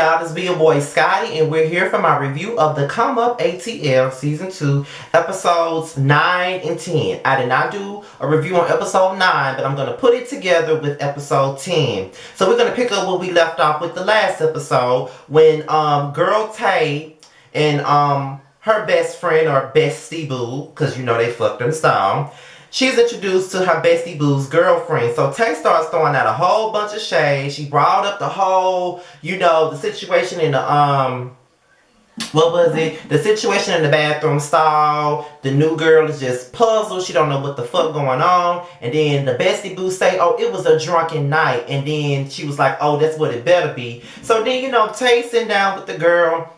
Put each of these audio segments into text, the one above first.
y'all? This be your boy Scotty, and we're here for my review of the Come Up ATL Season 2, Episodes 9 and 10. I did not do a review on Episode 9, but I'm going to put it together with Episode 10. So we're going to pick up where we left off with the last episode, when girl Tay and her best friend, or bestie boo, because you know they fucked in style, she's introduced to her bestie boo's girlfriend. So Tay starts throwing out a whole bunch of shade. She brought up the whole, the situation in the, the situation in the bathroom stall. The new girl is just puzzled. She don't know what the fuck going on. And then the bestie boo say, oh, it was a drunken night. And then she was like, oh, that's what it better be. So then, Tay sitting down with the girl.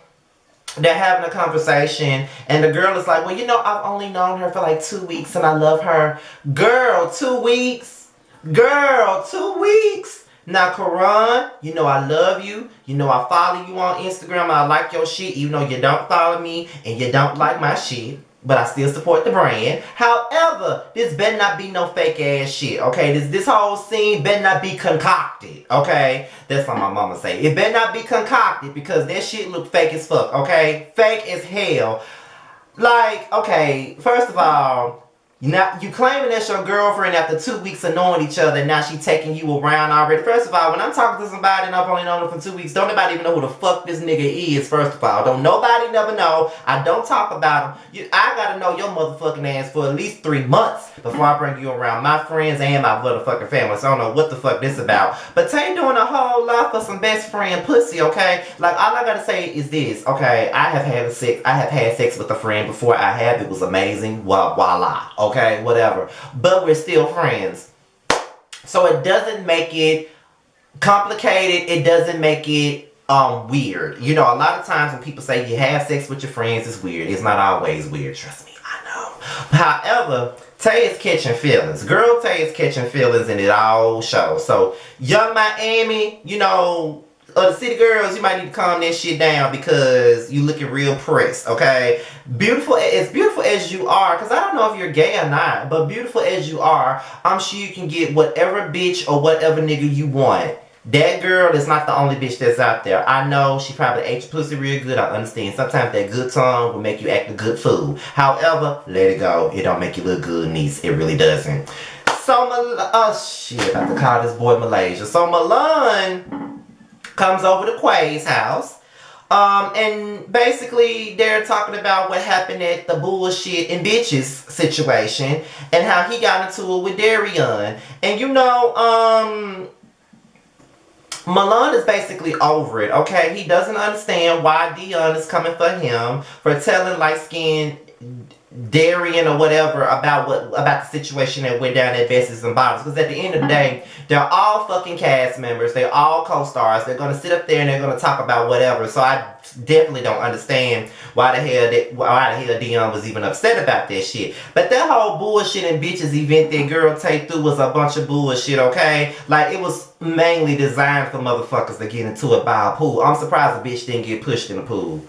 They're having a conversation, and the girl is like, well, I've only known her for like 2 weeks, and I love her. Girl, 2 weeks? Girl, 2 weeks? Now, Karan, I love you. I follow you on Instagram. I like your shit. You don't follow me, and you don't like my shit. But I still support the brand. However, this better not be no fake ass shit, okay? This whole scene better not be concocted, okay? That's what my mama say. It better not be concocted, because that shit look fake as fuck, okay? Fake as hell. Like, okay, first of all, you claiming that's your girlfriend after 2 weeks of knowing each other, and now she taking you around already. First of all, when I'm talking to somebody and I've only known them for 2 weeks, don't nobody even know who the fuck this nigga is, first of all. Don't nobody never know. I don't talk about him. I gotta know your motherfucking ass for at least 3 months before I bring you around my friends and my motherfucking family. So I don't know what the fuck this about. But Tay doing a whole lot for some best friend pussy, okay? Like, all I gotta say is this, okay? I have had sex with a friend before. It was amazing. Voila. Okay, whatever. But we're still friends. So it doesn't make it complicated. It doesn't make it weird. A lot of times when people say you have sex with your friends, it's weird. It's not always weird. Trust me, I know. However, Tay is catching feelings. Girl Tay is catching feelings, and it all shows. So, Young Miami, the city girls, you might need to calm that shit down, because you looking real pressed, okay? Beautiful as you are, because I don't know if you're gay or not, but beautiful as you are, I'm sure you can get whatever bitch or whatever nigga you want. That girl is not the only bitch that's out there. I know she probably ate your pussy real good. I understand. Sometimes that good tongue will make you act a good fool. However, let it go. It don't make you look good, niece. It really doesn't. So, I have to call this boy Malaysia. So, Milan comes over to Quay's house. And basically they're talking about what happened at the bullshit and bitches situation, and how he got into it with Darian. And Milan is basically over it, okay? He doesn't understand why Dion is coming for him for telling light-skinned Darian or whatever about the situation that went down at Besties and Bottles. Because at the end of the day, they're all fucking cast members. They're all co-stars. They're gonna sit up there and they're gonna talk about whatever. So I definitely don't understand why the hell Dion was even upset about that shit. But that whole bullshit and bitches event that girl Tay threw was a bunch of bullshit, okay? Like, it was mainly designed for motherfuckers to get into it by a pool. I'm surprised the bitch didn't get pushed in the pool.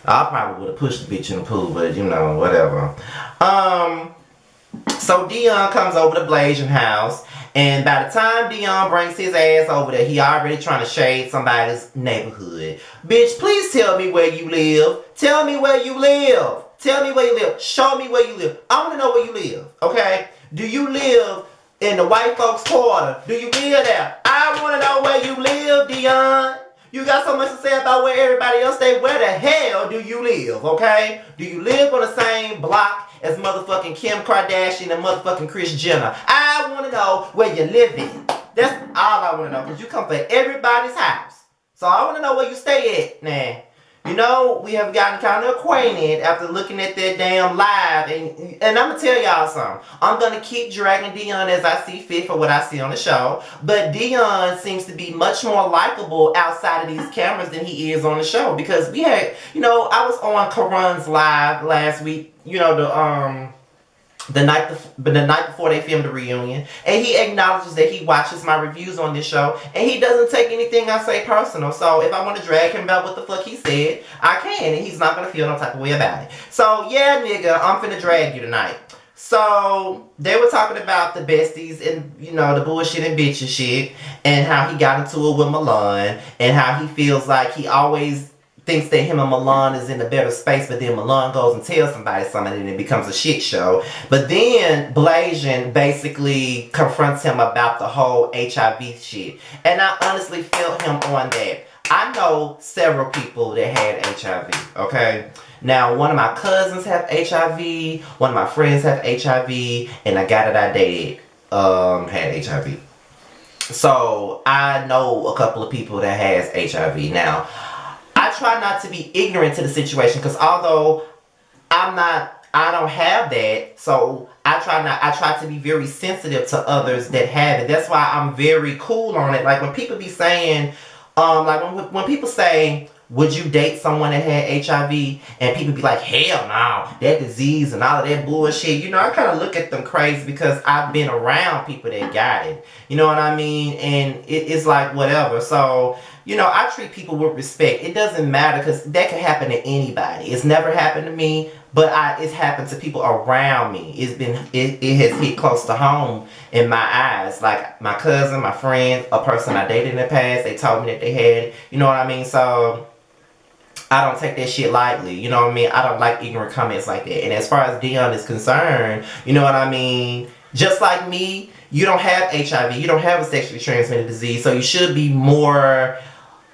I probably would have pushed the bitch in the pool, but whatever. So Dion comes over to Blasian house, and by the time Dion brings his ass over there, he already trying to shade somebody's neighborhood. Bitch, please tell me where you live. Tell me where you live. Tell me where you live. Show me where you live. I want to know where you live, okay? Do you live in the white folks quarter? Do you live there? I want to know where you live, Dion. You got so much to say about where everybody else stay. Where the hell do you live, okay? Do you live on the same block as motherfucking Kim Kardashian and motherfucking Kris Jenner? I want to know where you live in. That's all I want to know, because you come for everybody's house. So I want to know where you stay at now. We have gotten kind of acquainted after looking at that damn live. And I'm going to tell y'all something. I'm going to keep dragging Dion as I see fit for what I see on the show. But Dion seems to be much more likable outside of these cameras than he is on the show. Because we had, I was on Karan's live last week. The night before they filmed the reunion, and he acknowledges that he watches my reviews on this show, and he doesn't take anything I say personal. So if I want to drag him about what the fuck he said, I can, and he's not gonna feel no type of way about it. So yeah, nigga, I'm finna drag you tonight. So they were talking about the besties and the bullshit and bitch and shit, and how he got into it with Milan, and how he feels like he always thinks that him and Milan is in a better space, but then Milan goes and tells somebody something and it becomes a shit show. But then Blasian basically confronts him about the whole HIV shit, and I honestly felt him on that. I know several people that had HIV, okay? Now, one of my cousins have HIV, one of my friends have HIV, and a guy that I dated had HIV. So, I know a couple of people that has HIV. Now, I try not to be ignorant to the situation, because although I don't have that, so I try to be very sensitive to others that have it. That's why I'm very cool on it. Like when people be saying, like when people say, would you date someone that had HIV? And people be like, hell no, that disease and all of that bullshit. I kind of look at them crazy because I've been around people that got it. You know what I mean? And it's like whatever. So, I treat people with respect. It doesn't matter because that can happen to anybody. It's never happened to me, but it's happened to people around me. It has hit close to home in my eyes. Like my cousin, my friend, a person I dated in the past, they told me that they had it. You know what I mean? So I don't take that shit lightly. You know what I mean? I don't like ignorant comments like that. And as far as Dion is concerned, you know what I mean? Just like me, you don't have HIV. You don't have a sexually transmitted disease. So you should be more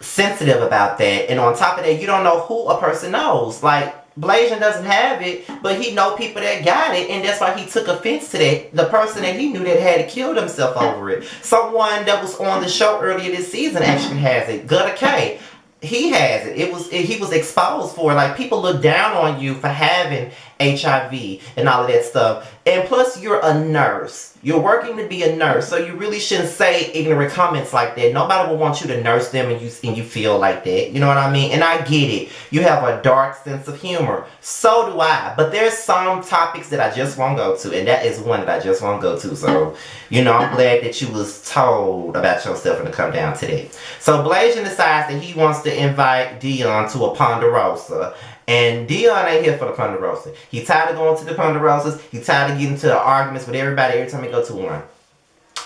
sensitive about that. And on top of that, you don't know who a person knows. Like, Blasian doesn't have it, but he know people that got it, and that's why he took offense to that. The person that he knew that had killed himself over it. Someone that was on the show earlier this season actually has it. Gutta K. He has it. He was exposed for it. Like, people look down on you for having HIV and all of that stuff. And plus, you're a nurse. You're working to be a nurse, so you really shouldn't say ignorant comments like that. Nobody will want you to nurse them and you feel like that. You know what I mean? And I get it. You have a dark sense of humor. So do I. But there's some topics that I just won't go to, and that is one that I just won't go to. So, I'm glad that you was told about yourself and to come down to that. So Blasian decides that he wants to invite Dion to a Ponderosa. And Dion ain't here for the Ponderosa. He tired of going to the Ponderosas. He tired of getting to the arguments with everybody every time he go to one.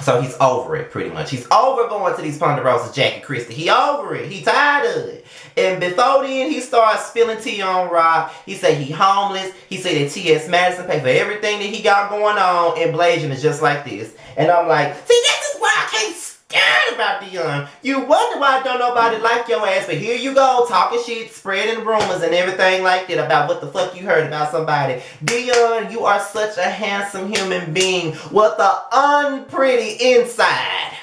So he's over it, pretty much. He's over going to these Ponderosas, Jackie Christie. He over it. He tired of it. And before then, he starts spilling tea on Rob. He say he homeless. He say that T.S. Madison pay for everything that he got going on. And Blasian is just like this. And I'm like, see, this is why I can't stand about Dion. You wonder why don't nobody like your ass. But here you go, talking shit, spreading rumors and everything like that about what the fuck you heard about somebody. Dion, you are such a handsome human being with the unpretty inside.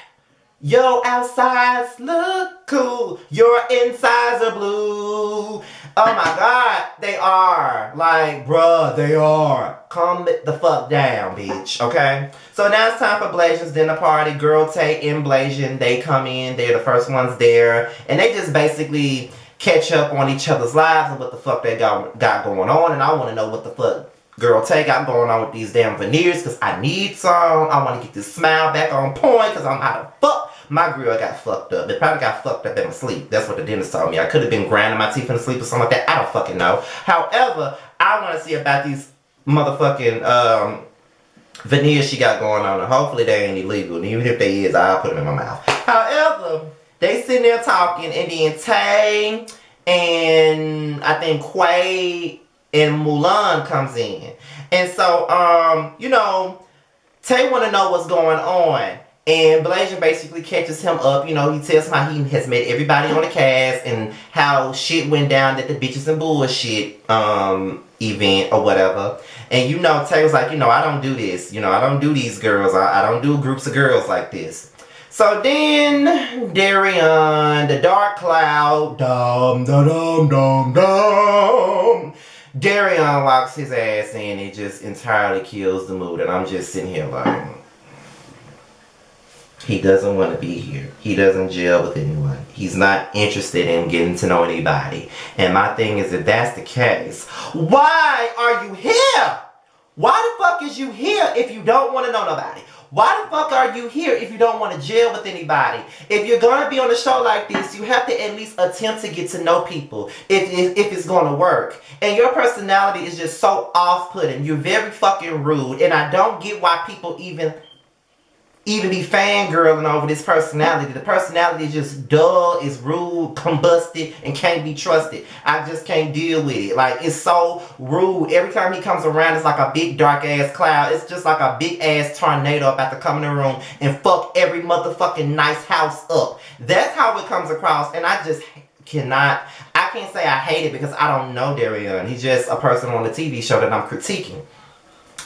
Your outsides look cool. Your insides are blue. Oh my God, they are. Like, bruh, they are. Calm the fuck down, bitch, okay? So now it's time for Blasian's dinner party. Girl Tay and Blasian, they come in. They're the first ones there. And they just basically catch up on each other's lives and what the fuck they got going on. And I want to know what the fuck Girl Tay got going on with these damn veneers, because I need some. I want to get this smile back on point, because I'm out of fuck. My grill got fucked up. It probably got fucked up in my sleep. That's what the dentist told me. I could have been grinding my teeth in the sleep or something like that. I don't fucking know. However, I want to see about these motherfucking veneers she got going on. And hopefully they ain't illegal. And even if they is, I'll put them in my mouth. However, they sitting there talking, and then Tay and I think Quay and Mulan comes in. And so, Tay want to know what's going on. And Blasian basically catches him up. He tells him how he has met everybody on the cast and how shit went down at the Bitches and Bullshit event or whatever. And Tay was like, I don't do this. I don't do these girls. I don't do groups of girls like this. So then Darian, the dark cloud, dum dum dum dum dum. Darian walks his ass in. It just entirely kills the mood. And I'm just sitting here like, he doesn't want to be here. He doesn't gel with anyone. He's not interested in getting to know anybody. And my thing is, if that's the case, why are you here? Why the fuck is you here if you don't want to know nobody? Why the fuck are you here if you don't want to jail with anybody? If you're gonna be on a show like this, you have to at least attempt to get to know people if it's gonna work. And your personality is just so off-putting. You're very fucking rude, and I don't get why people even be fangirling over this personality. The personality is just dull, is rude, combusted, and can't be trusted. I just can't deal with it. Like, it's so rude. Every time he comes around, it's like a big dark ass cloud. It's just like a big ass tornado about to come in the room and fuck every motherfucking nice house up. That's how it comes across, and I just cannot. I can't say I hate it because I don't know Darian. He's just a person on the TV show that I'm critiquing.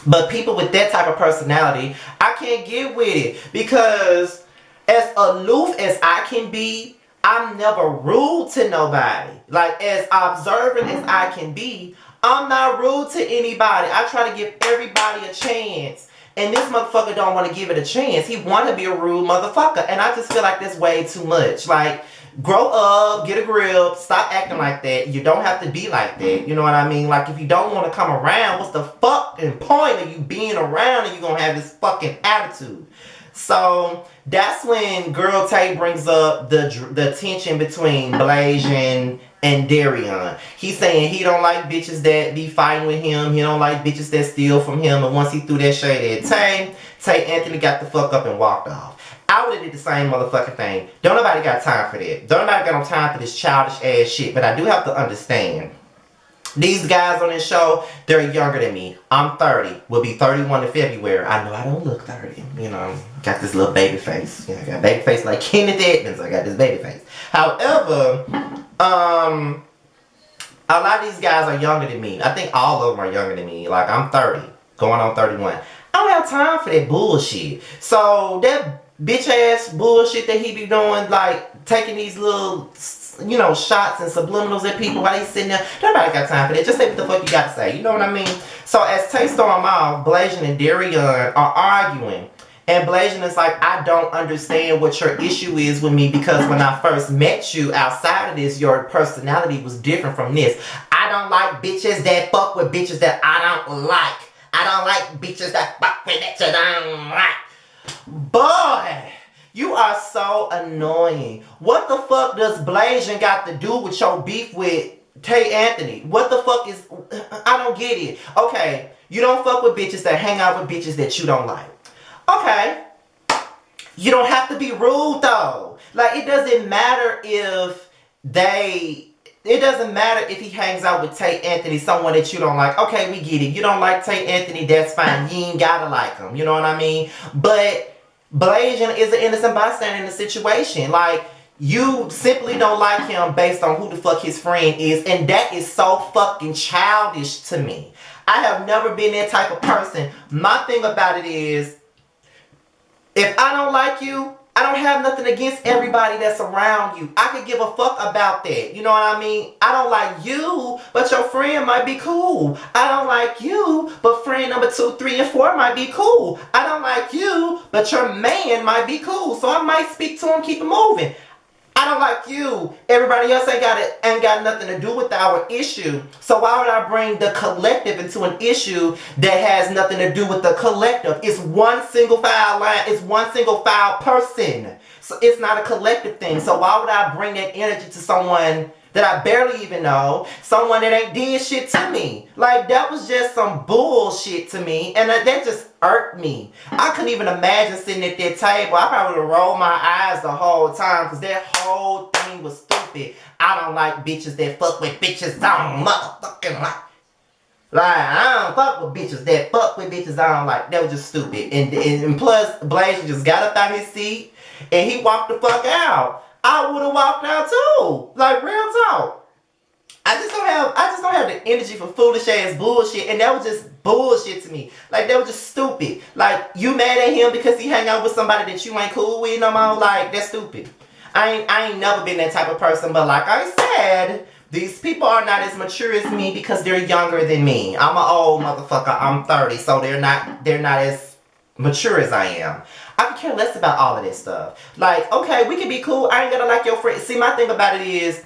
But people with that type of personality, I can't get with it. Because as aloof as I can be, I'm never rude to nobody. Like, as observant as I can be, I'm not rude to anybody. I try to give everybody a chance. And this motherfucker don't want to give it a chance. He want to be a rude motherfucker. And I just feel like that's way too much. Like, grow up, get a grip, stop acting like that. You don't have to be like that. You know what I mean? Like, if you don't want to come around, what's the fucking point of you being around and you gonna have this fucking attitude? So, that's when Girl Tay brings up the tension between Blasian and Darian. He's saying he don't like bitches that be fighting with him. He don't like bitches that steal from him. And once he threw that shade at Tay Anthony got the fuck up and walked off. I would have did the same motherfucking thing. Don't nobody got time for that. Don't nobody got no time for this childish ass shit. But I do have to understand. These guys on this show, they're younger than me. I'm 30. Will be 31 in February. I know I don't look 30. You know, got this little baby face. You know, I got baby face like Kenneth Edmonds. I got this baby face. However, a lot of these guys are younger than me. I think all of them are younger than me. Like, I'm 30. Going on 31. I don't have time for that bullshit. So, that bitch ass bullshit that he be doing, like taking these little, you know, shots and subliminals at people while he's sitting there. Nobody got time for that. Just say what the fuck you got to say. You know what I mean? So as Tay storm off, Blasian and Darian are arguing. And Blasian is like, I don't understand what your issue is with me because when I first met you outside of this, your personality was different from this. I don't like bitches that fuck with bitches that I don't like. I don't like bitches that fuck with bitches I don't like. Boy, you are so annoying. What the fuck does Blasian got to do with your beef with Tay Anthony? What the fuck is... I don't get it. Okay, you don't fuck with bitches that hang out with bitches that you don't like. Okay. You don't have to be rude, though. Like, it doesn't matter if they... It doesn't matter if he hangs out with Tay Anthony, someone that you don't like. Okay, we get it. You don't like Tay Anthony, that's fine. You ain't gotta like him. You know what I mean? But Blasian is an innocent bystander in the situation. Like, you simply don't like him based on who the fuck his friend is. And that is so fucking childish to me. I have never been that type of person. My thing about it is, if I don't like you, I don't have nothing against everybody that's around you. I could give a fuck about that. You know what I mean? I don't like you, but your friend might be cool. I don't like you, but friend number 2, 3, and 4 might be cool. I don't like you, but your man might be cool. So I might speak to him, keep it moving. I don't like you. Everybody else ain't got nothing to do with our issue. So why would I bring the collective into an issue that has nothing to do with the collective? It's one single file line. It's one single file person. So it's not a collective thing. So why would I bring that energy to someone that I barely even know, someone that ain't did shit to me? Like, that was just some bullshit to me, and that just irked me. I couldn't even imagine sitting at that table. I probably would have rolled my eyes the whole time, because that whole thing was stupid. I don't like bitches that fuck with bitches I don't motherfucking like. Like, I don't fuck with bitches that fuck with bitches I don't like. That was just stupid. And plus, Blasian just got up out his seat, and he walked the fuck out. I would have walked out too. Like, real talk. I just don't have the energy for foolish ass bullshit, and that was just bullshit to me. Like, that was just stupid. Like, you mad at him because he hang out with somebody that you ain't cool with no more? Like, that's stupid. I ain't never been that type of person, but like I said, these people are not as mature as me because they're younger than me. I'm an old motherfucker. I'm 30, so they're not as mature as I am. I could care less about all of this stuff. Like, okay, we can be cool. I ain't gonna like your friend. See, my thing about it is,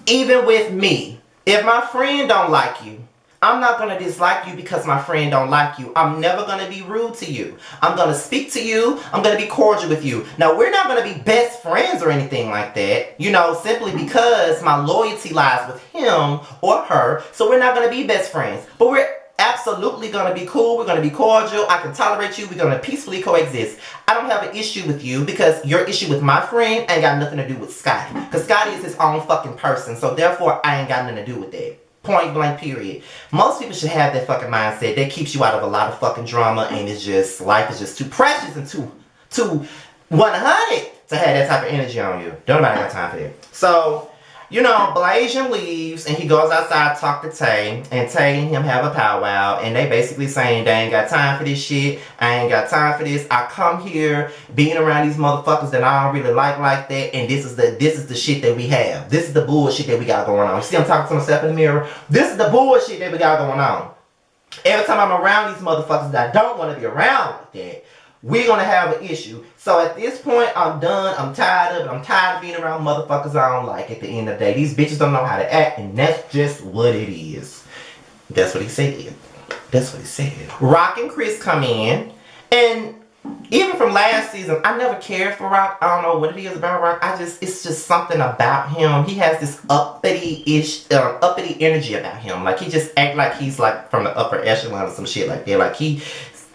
even with me, if my friend don't like you, I'm not going to dislike you because my friend don't like you. I'm never going to be rude to you. I'm going to speak to you. I'm going to be cordial with you. Now, we're not going to be best friends or anything like that, you know, simply because my loyalty lies with him or her. So we're not going to be best friends. But we're absolutely going to be cool. We're going to be cordial. I can tolerate you. We're going to peacefully coexist. I don't have an issue with you because your issue with my friend ain't got nothing to do with Scotty. Because Scotty is his own fucking person. So therefore, I ain't got nothing to do with that. Point blank period. Most people should have that fucking mindset. That keeps you out of a lot of fucking drama, and it's just, life is just too precious and too 100 to have that type of energy on you. Don't nobody got time for that. So, you know, Blasian leaves and he goes outside to talk to Tay, and Tay and him have a powwow, and they basically saying they ain't got time for this shit. I ain't got time for this. I come here being around these motherfuckers that I don't really like that, and this is the shit that we have. This is the bullshit that we got going on. You see, I'm talking to myself in the mirror. This is the bullshit that we got going on. Every time I'm around these motherfuckers that I don't want to be around like that, we're going to have an issue. So at this point, I'm done. I'm tired of it. I'm tired of being around motherfuckers I don't like at the end of the day. These bitches don't know how to act, and that's just what it is. That's what he said. That's what he said. Rock and Chris come in, and even from last season, I never cared for Rock. I don't know what it is about Rock. It's just something about him. He has this uppity energy about him. Like, he just act like he's like from the upper echelon or some shit like that. Like, he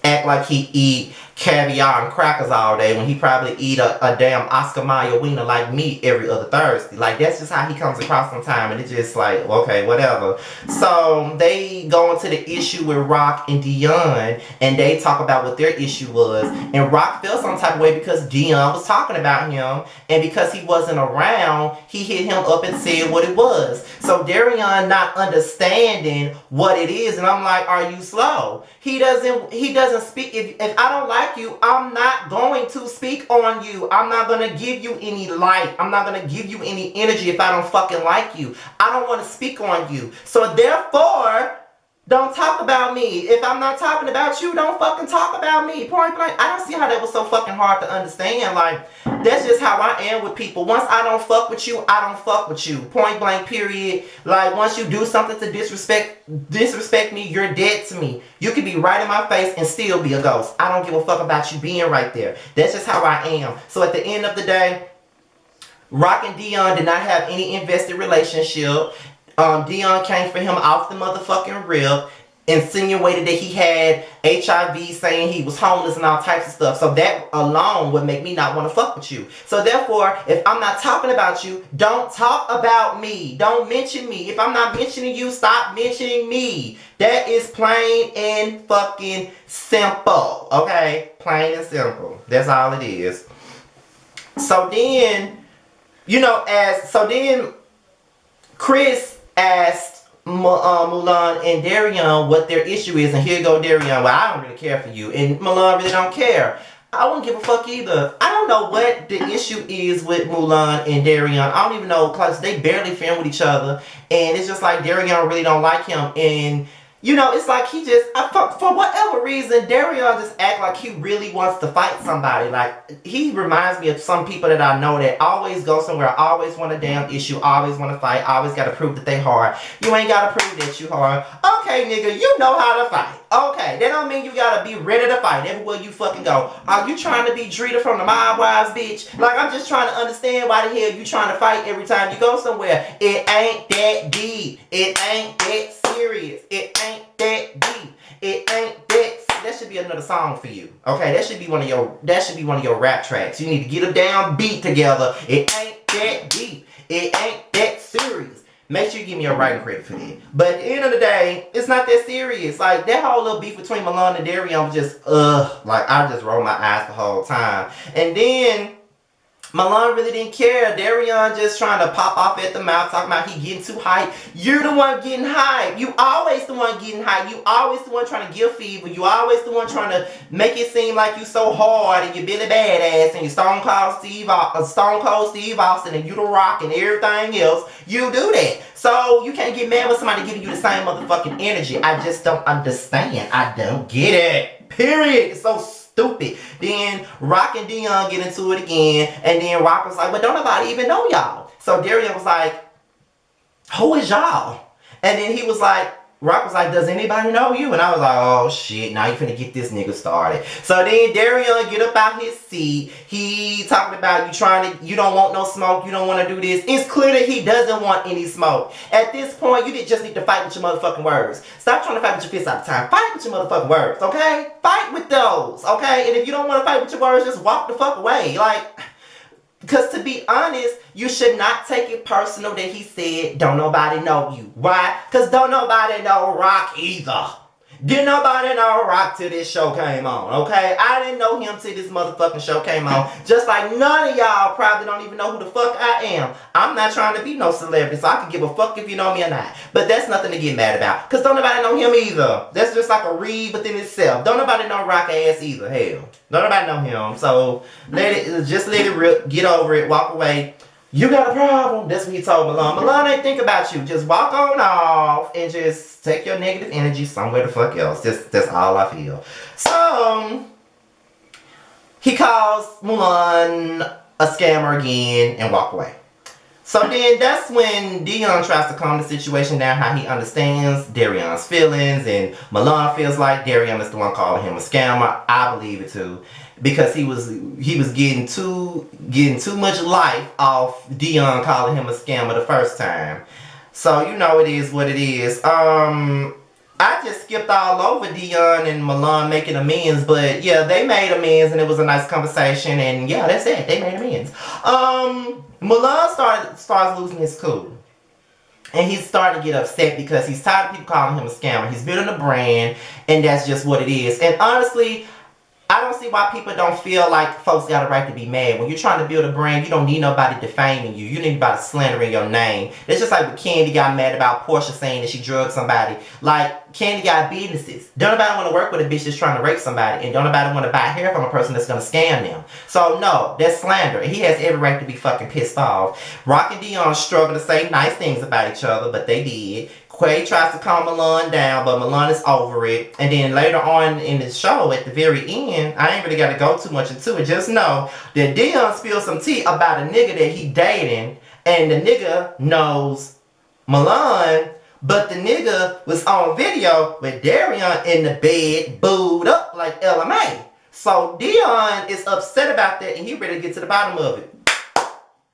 act like he eat caviar and crackers all day when he probably eat a damn Oscar Mayer wiener like me every other Thursday. Like, that's just how he comes across sometimes, and it's just like, okay, whatever. So they go into the issue with Rock and Dion, and they talk about what their issue was, and Rock felt some type of way because Dion was talking about him, and because he wasn't around, he hit him up and said what it was. So Darion not understanding what it is, and I'm like, are you slow? He doesn't speak. If I don't like you, I'm not going to speak on you. I'm not going to give you any light. I'm not going to give you any energy if I don't fucking like you. I don't want to speak on you. So therefore, don't talk about me. If I'm not talking about you, don't fucking talk about me. Point blank. I don't see how that was so fucking hard to understand. Like, that's just how I am with people. Once I don't fuck with you, I don't fuck with you. Point blank, period. Like, once you do something to disrespect me, you're dead to me. You could be right in my face and still be a ghost. I don't give a fuck about you being right there. That's just how I am. So at the end of the day, Rock and Dion did not have any invested relationship. Dion came for him off the motherfucking rip, insinuated that he had HIV, saying he was homeless and all types of stuff. So that alone would make me not want to fuck with you. So therefore, if I'm not talking about you, don't talk about me. Don't mention me. If I'm not mentioning you, stop mentioning me. That is plain and fucking simple. Okay? Plain and simple. That's all it is. So then, Chris asked Mulan and Darion what their issue is, and here go Darion, well, I don't really care for you, and Mulan really don't care. I wouldn't give a fuck either. I don't know what the issue is with Mulan and Darion. I don't even know, because they barely film with each other, and it's just like Darion really don't like him, and it's like he just, for whatever reason, Darion just act like he really wants to fight somebody. Like, he reminds me of some people that I know that always go somewhere, always want a damn issue, always want to fight, always got to prove that they hard. You ain't got to prove that you hard. Okay, nigga, you know how to fight. Okay, that don't mean you got to be ready to fight everywhere you fucking go. Are you trying to be Drita from the Mob Wives, bitch? Like, I'm just trying to understand why the hell you trying to fight every time you go somewhere. It ain't that deep. It ain't that serious. It ain't that deep. It ain't that. That should be another song for you. Okay, that should be one of your rap tracks. You need to get a damn beat together. It ain't that deep. It ain't that serious. Make sure you give me a writing credit for that. But at the end of the day, it's not that serious. Like, that whole little beef between Mulan and Darion was just, like, I just rolled my eyes the whole time. And then Mulan really didn't care. Darion just trying to pop off at the mouth, talking about he getting too hype. You're the one getting hype. You always the one getting hype. You always the one trying to give fever. You always the one trying to make it seem like you so hard and you Billy Badass and you Stone Cold Steve Austin and you The Rock and everything else. You do that. So you can't get mad with somebody giving you the same motherfucking energy. I just don't understand. I don't get it. Period. It's so stupid. Then Rock and Dion get into it again, and then Rock was like, but don't nobody even know y'all. So Darion was like, who is y'all? And then he was like, Rock was like, does anybody know you? And I was like, oh shit, now you finna get this nigga started. So then Darian get up out his seat. He talking about you don't want no smoke, you don't want to do this. It's clear that he doesn't want any smoke. At this point, you just need to fight with your motherfucking words. Stop trying to fight with your fists all the time. Fight with your motherfucking words, okay? Fight with those, okay? And if you don't want to fight with your words, just walk the fuck away. Like, because to be honest, you should not take it personal that he said, don't nobody know you. Why? Because don't nobody know Rock either. Didn't nobody know Rock till this show came on, okay? I didn't know him till this motherfucking show came on. Just like none of y'all probably don't even know who the fuck I am. I'm not trying to be no celebrity, so I can give a fuck if you know me or not. But that's nothing to get mad about. Because don't nobody know him either. That's just like a read within itself. Don't nobody know Rock ass either, hell. Don't nobody know him. So just let it rip, get over it, walk away. You got a problem. That's what he told Milan. Milan ain't think about you. Just walk on off and just take your negative energy somewhere the fuck else. That's all I feel. So he calls Milan a scammer again and walk away. So then that's when Dion tries to calm the situation down, how he understands Darion's feelings, and Milan feels like Darion is the one calling him a scammer. I believe it too. Because he was getting too much life off Dion calling him a scammer the first time. So you know it is what it is. I just skipped all over Dion and Milan making amends, but yeah, they made amends and it was a nice conversation, and yeah, that's it. They made amends. Milan starts losing his cool. And he's starting to get upset because he's tired of people calling him a scammer. He's building a brand, and that's just what it is. And honestly, I don't see why people don't feel like folks got a right to be mad. When you're trying to build a brand, you don't need nobody defaming you. You need nobody slandering your name. It's just like when Candy got mad about Portia saying that she drugged somebody. Like, Candy got businesses. Don't nobody want to work with a bitch that's trying to rape somebody. And don't nobody want to buy hair from a person that's going to scam them. So, no, that's slander. And he has every right to be fucking pissed off. Rock and Dion struggle to say nice things about each other, but they did. Quay tries to calm Milan down, but Milan is over it. And then later on in the show, at the very end, I ain't really got to go too much into it. Just know that Dion spilled some tea about a nigga that he dating, and the nigga knows Milan, but the nigga was on video with Darion in the bed, booed up like LMA. So Dion is upset about that, and he ready to get to the bottom of it.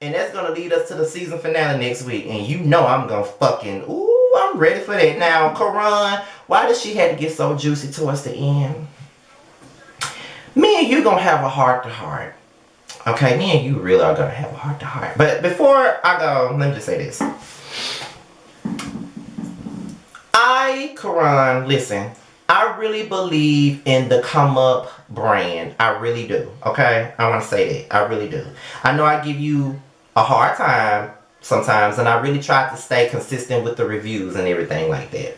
And that's going to lead us to the season finale next week. And you know I'm going to fucking... Ooh, I'm ready for that. Now, Karan, why does she have to get so juicy towards the end? Me and you going to have a heart-to-heart. Okay, me and you really are going to have a heart-to-heart. But before I go, let me just say this. Karan, listen, I really believe in the Come Up brand. I really do. Okay? I want to say that. I really do. I know I give you a hard time sometimes, and I really try to stay consistent with the reviews and everything like that.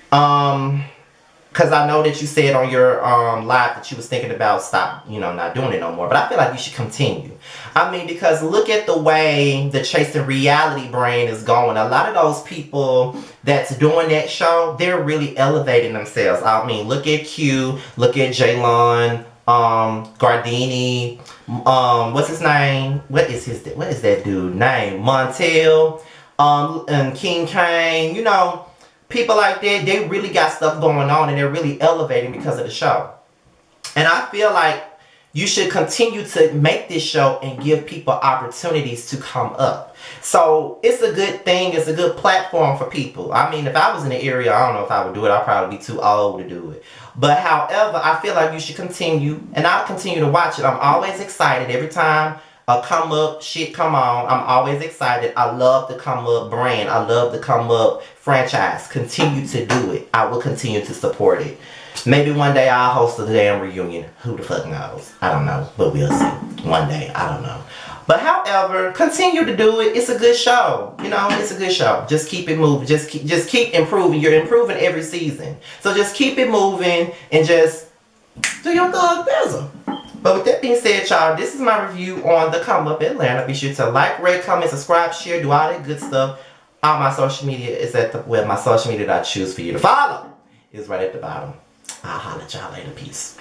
Because I know that you said on your live that you was thinking about not doing it no more. But I feel like you should continue. I mean, because look at the way the Chasing Reality brand is going. A lot of those people that's doing that show, they're really elevating themselves. I mean, look at Q, look at Jaylon, Gardini, what's his name? What is that dude name? Montel, and King Kane, you know. People like that, they really got stuff going on and they're really elevating because of the show. And I feel like you should continue to make this show and give people opportunities to come up. So it's a good thing. It's a good platform for people. I mean, if I was in the area, I don't know if I would do it. I'd probably be too old to do it. But however, I feel like you should continue, and I'll continue to watch it. I'm always excited every time a Come Up shit come on. I'm always excited. I love the Come Up brand. I love the Come Up franchise. Continue to do it. I will continue to support it. Maybe one day I'll host a damn reunion. Who the fuck knows? I don't know. But we'll see. One day. I don't know. But however, continue to do it. It's a good show. You know, it's a good show. Just keep it moving. Just keep improving. You're improving every season. So just keep it moving and just do your thug bizzle. But with that being said, y'all, this is my review on the Come Up Atlanta. Be sure to like, rate, comment, subscribe, share, do all that good stuff. All my social media is my social media that I choose for you to follow is right at the bottom. I'll holler at y'all later. Peace.